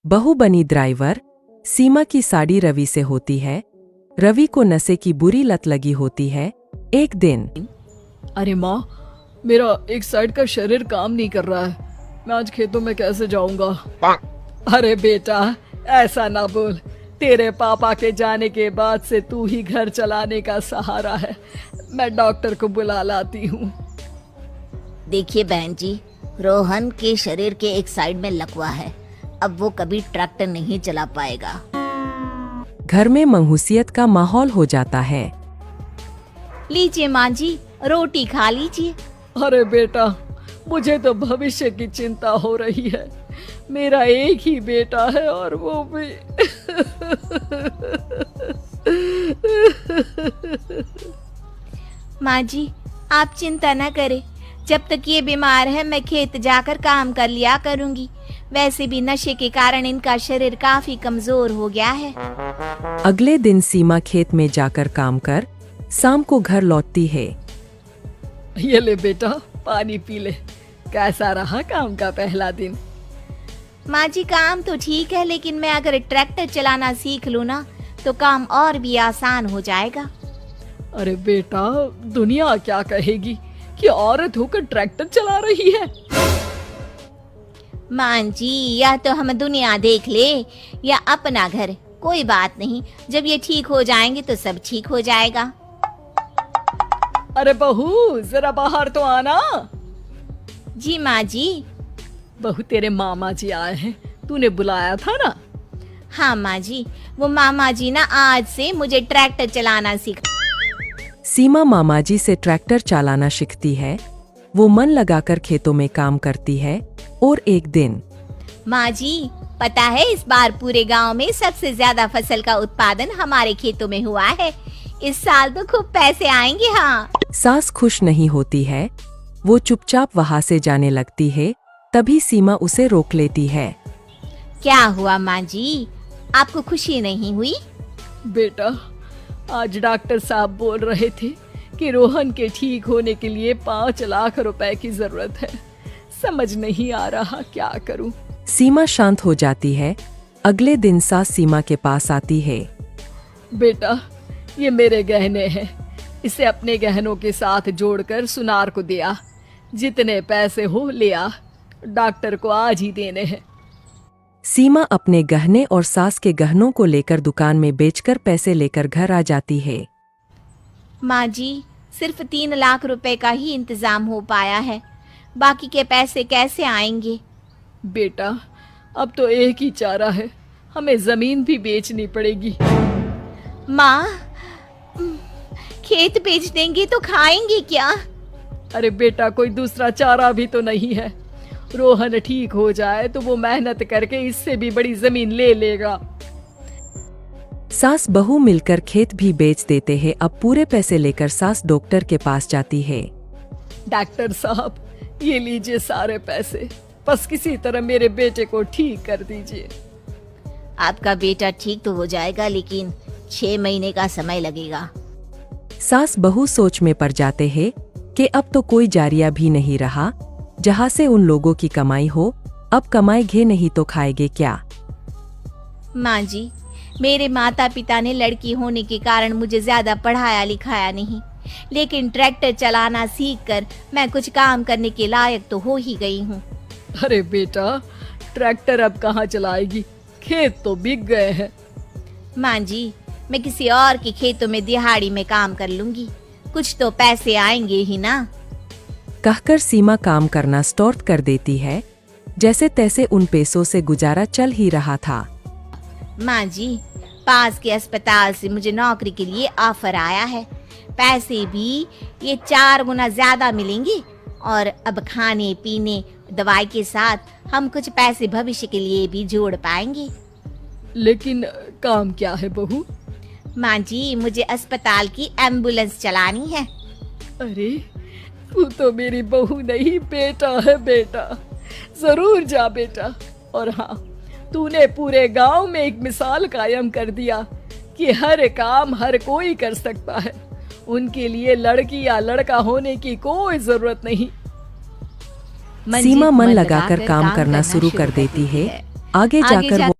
बहू बनी ड्राइवर। सीमा की साड़ी रवि से होती है। रवि को नशे की बुरी लत लगी होती है। एक दिन अरे माँ, मेरा एक साइड का शरीर काम नहीं कर रहा है। मैं आज खेतों में कैसे जाऊंगा? अरे बेटा, ऐसा ना बोल। तेरे पापा के जाने के बाद से तू ही घर चलाने का सहारा है। मैं डॉक्टर को बुला लाती हूँ। देखिए बहन जी, रोहन के शरीर के एक साइड में लकवा है। अब वो कभी ट्रैक्टर नहीं चला पाएगा। घर में मंहूसियत का माहौल हो जाता है। लीजिए माँ जी, रोटी खा लीजिए। अरे बेटा, मुझे तो भविष्य की चिंता हो रही है। मेरा एक ही बेटा है और वो भी माँ जी, आप चिंता न करें। जब तक ये बीमार है मैं खेत जाकर काम कर लिया करूंगी। वैसे भी नशे के कारण इनका शरीर काफी कमजोर हो गया है। अगले दिन सीमा खेत में जाकर काम कर शाम को घर लौटती है। ये ले बेटा, पानी पी ले। कैसा रहा काम का पहला दिन? माँ जी, काम तो ठीक है, लेकिन मैं अगर ट्रैक्टर चलाना सीख लूँ ना तो काम और भी आसान हो जाएगा। अरे बेटा, दुनिया क्या कहेगी कि औरत होकर ट्रैक्टर चला रही है। माँ जी, या तो हम दुनिया देख ले या अपना घर, कोई बात नहीं। जब ये ठीक हो जाएंगे तो सब ठीक हो जाएगा। अरे बहू, जरा बाहर तो आना। जी माँ जी। बहू, तेरे मामा जी आए हैं, तूने बुलाया था ना? हाँ माँ जी, वो मामा जी ना आज से मुझे ट्रैक्टर चलाना सिखा। सीमा मामाजी से ट्रैक्टर चलाना सीखती है। वो मन लगाकर खेतों में काम करती है। और एक दिन माँ जी, पता है इस बार पूरे गांव में सबसे ज्यादा फसल का उत्पादन हमारे खेतों में हुआ है। इस साल तो खूब पैसे आएंगे। हाँ। सास खुश नहीं होती है। वो चुपचाप वहाँ से जाने लगती है। तभी सीमा उसे रोक लेती है। क्या हुआ माँ जी, आपको खुशी नहीं हुई? बेटा, आज डॉक्टर साहब बोल रहे थे कि रोहन के ठीक होने के लिए 5 लाख रुपए की जरूरत है। समझ नहीं आ रहा क्या करूं। सीमा शांत हो जाती है। अगले दिन सास सीमा के पास आती है। बेटा, ये मेरे गहने हैं। इसे अपने गहनों के साथ जोड़कर सुनार को दिया। जितने पैसे हो ले आ, डॉक्टर को आज ही देने हैं। सीमा अपने गहने और सास के गहनों को लेकर दुकान में बेचकर पैसे लेकर घर आ जाती है। माँ जी, सिर्फ 3 लाख रुपए का ही इंतजाम हो पाया है। बाकी के पैसे कैसे आएंगे? बेटा, अब तो एक ही चारा है, हमें जमीन भी बेचनी पड़ेगी। माँ, खेत बेच देंगे तो खाएंगे क्या? अरे बेटा, कोई दूसरा चारा भी तो नहीं है। रोहन ठीक हो जाए तो वो मेहनत करके इससे भी बड़ी जमीन ले लेगा। सास बहू मिलकर खेत भी बेच देते हैं। अब पूरे पैसे लेकर सास डॉक्टर के पास जाती है। डॉक्टर साहब, ये लीजिए सारे पैसे। बस किसी तरह मेरे बेटे को ठीक कर दीजिए। आपका बेटा ठीक तो हो जाएगा, लेकिन 6 महीने का समय लगेगा। सास बहू सोच में पड़ जाते हैं कि अब तो कोई जारिया भी नहीं रहा जहाँ से उन लोगों की कमाई हो। अब कमाएंगे नहीं तो खाएंगे क्या? माँ जी, मेरे माता पिता ने लड़की होने के कारण मुझे ज्यादा पढ़ाया लिखाया नहीं, लेकिन ट्रैक्टर चलाना सीखकर मैं कुछ काम करने के लायक तो हो ही गई हूँ। अरे बेटा, ट्रैक्टर अब कहाँ चलाएगी? खेत तो बिक गए हैं। माँ जी, मैं किसी और के खेतों में दिहाड़ी में काम कर लूंगी, कुछ तो पैसे आएंगे ही ना। कहकर सीमा काम करना स्टार्ट कर देती है। जैसे तैसे उन पैसों से गुजारा चल ही रहा था। माँ जी, पास के अस्पताल से मुझे नौकरी के लिए ऑफर आया है। पैसे भी ये 4 गुना ज्यादा मिलेंगे और अब खाने पीने दवाई के साथ हम कुछ पैसे भविष्य के लिए भी जोड़ पाएंगे। लेकिन काम क्या है बहू? माँ जी, मुझे अस्पताल की एम्बुलेंस चलानी है। अरे, तू तो मेरी बहू नहीं, बेटा है। बेटा, जरूर जा बेटा। और हाँ, तूने पूरे गांव में एक मिसाल कायम कर दिया कि हर काम हर कोई कर सकता है। उनके लिए लड़की या लड़का होने की कोई जरूरत नहीं। सीमा मन लगाकर काम करना शुरू कर देती है। आगे जाकर वो